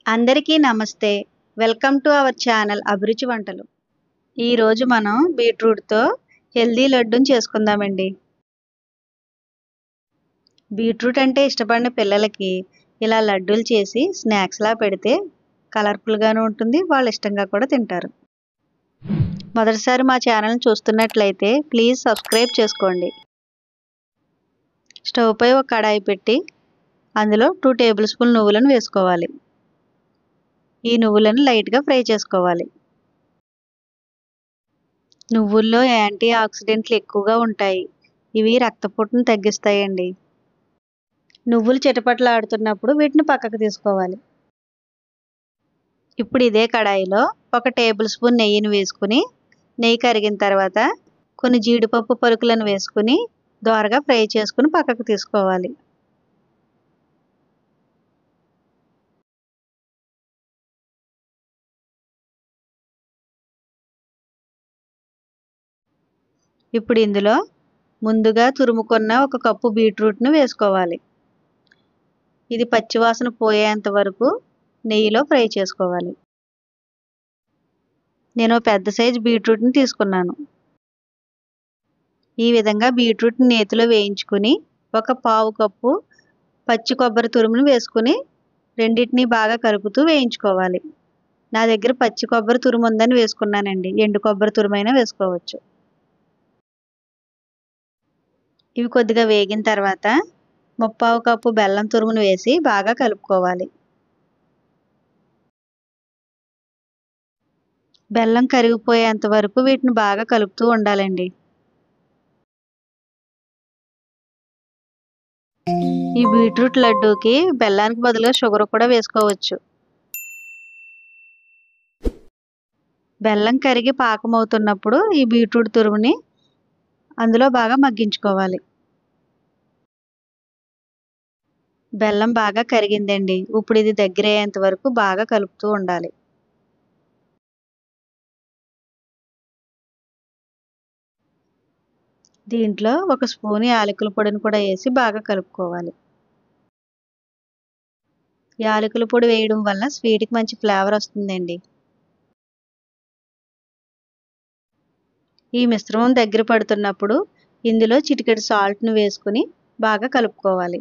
అందరికీ నమస్తే. Welcome to our channel అభిరుచి వంటలు. ఈరోజు మనం బీట్రూట్తో హెల్దీ లడ్డూని చేసుకుందామండి. బీట్రూట్ అంటే ఇష్టపడిన పిల్లలకి ఇలా లడ్డూలు చేసి స్నాక్స్లా పెడితే కలర్ఫుల్గాను ఉంటుంది, వాళ్ళు ఇష్టంగా కూడా తింటారు. మొదటిసారి మా ఛానల్ని చూస్తున్నట్లయితే ప్లీజ్ సబ్స్క్రైబ్ చేసుకోండి. స్టవ్ పై ఒక కడాయి పెట్టి అందులో 2 టేబుల్ స్పూన్ నువ్వులను వేసుకోవాలి. ఈ నువ్వులను లైట్గా ఫ్రై చేసుకోవాలి. నువ్వుల్లో యాంటీ ఆక్సిడెంట్లు ఎక్కువగా ఉంటాయి. ఇవి రక్తపోటును తగ్గిస్తాయండి. నువ్వులు చిటపటలాడుతున్నప్పుడు వీటిని పక్కకు తీసుకోవాలి. ఇప్పుడు ఇదే కడాయిలో 1 టేబుల్ స్పూన్ నెయ్యిని వేసుకుని, నెయ్యి కరిగిన తర్వాత కొన్ని జీడిపప్పు పలుకులను వేసుకుని దోరగా ఫ్రై చేసుకుని పక్కకు తీసుకోవాలి. ఇప్పుడు ఇందులో ముందుగా తురుముకున్న 1 కప్పు బీట్రూట్ను వేసుకోవాలి. ఇది పచ్చివాసన పోయేంత వరకు నెయ్యిలో ఫ్రై చేసుకోవాలి. నేను పెద్ద సైజు బీట్రూట్ని తీసుకున్నాను. ఈ విధంగా బీట్రూట్ని నేతిలో వేయించుకుని 1/4 కప్పు పచ్చి కొబ్బరి తురుమును వేసుకుని రెండింటినీ బాగా కలుపుతూ వేయించుకోవాలి. నా దగ్గర పచ్చి కొబ్బరి తురుము ఉందని వేసుకున్నానండి. ఎండు కొబ్బరి తురుమైనా వేసుకోవచ్చు. ఇవి కొద్దిగా వేగిన తర్వాత 1/4 కప్పు బెల్లం తురుమును వేసి బాగా కలుపుకోవాలి. బెల్లం కరిగిపోయేంత వరకు వీటిని బాగా కలుపుతూ ఉండాలండి. ఈ బీట్రూట్ లడ్డూకి బెల్లానికి బదులుగా షుగర్ కూడా వేసుకోవచ్చు. బెల్లం కరిగి పాకమవుతున్నప్పుడు ఈ బీట్రూట్ తురుముని అందులో బాగా మగ్గించుకోవాలి. బెల్లం బాగా కరిగిందండి. ఇప్పుడు ఇది దగ్గర అయ్యేంత వరకు బాగా కలుపుతూ ఉండాలి. దీంట్లో 1 స్పూన్ యాలకుల పొడిని కూడా వేసి బాగా కలుపుకోవాలి. యాలకుల పొడి వేయడం వల్ల స్వీట్కి మంచి ఫ్లేవర్ వస్తుందండి. ఈ మిశ్రమం దగ్గర పడుతున్నప్పుడు ఇందులో చిటికెడు సాల్ట్ను వేసుకుని బాగా కలుపుకోవాలి.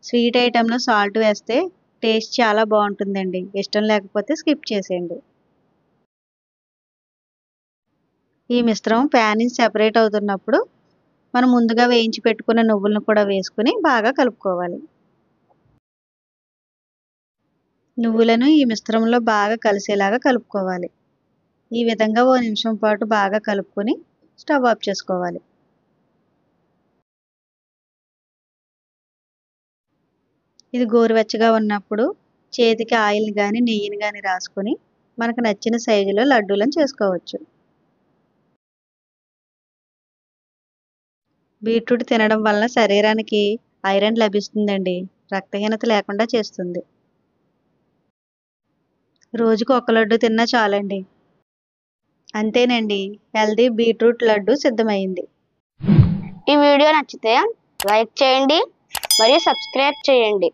స్వీట్ ఐటెంలో సాల్ట్ వేస్తే టేస్ట్ చాలా బాగుంటుందండి. ఇష్టం లేకపోతే స్కిప్ చేసేయండి. ఈ మిశ్రమం ప్యాన్ నుంచి సెపరేట్ అవుతున్నప్పుడు మనం ముందుగా వేయించి పెట్టుకున్న నువ్వులను కూడా వేసుకుని బాగా కలుపుకోవాలి. నువ్వులను ఈ మిశ్రమంలో బాగా కలిసేలాగా కలుపుకోవాలి. ఈ విధంగా 1 నిమిషం పాటు బాగా కలుపుకొని స్టవ్ ఆఫ్ చేసుకోవాలి. ఇది గోరువెచ్చగా ఉన్నప్పుడు చేతికి ఆయిల్ని కానీ నెయ్యిని కానీ రాసుకొని మనకు నచ్చిన సైజులో లడ్డూలను చేసుకోవచ్చు. బీట్రూట్ తినడం వల్ల శరీరానికి ఐరన్ లభిస్తుందండి. రక్తహీనత లేకుండా చేస్తుంది. రోజుకు 1 లడ్డు తిన్నా చాలండి. అంతేనండి, హెల్దీ బీట్రూట్ లడ్డు సిద్ధమైంది. ఈ వీడియో నచ్చితే లైక్ చేయండి మరియు సబ్స్క్రైబ్ చేయండి.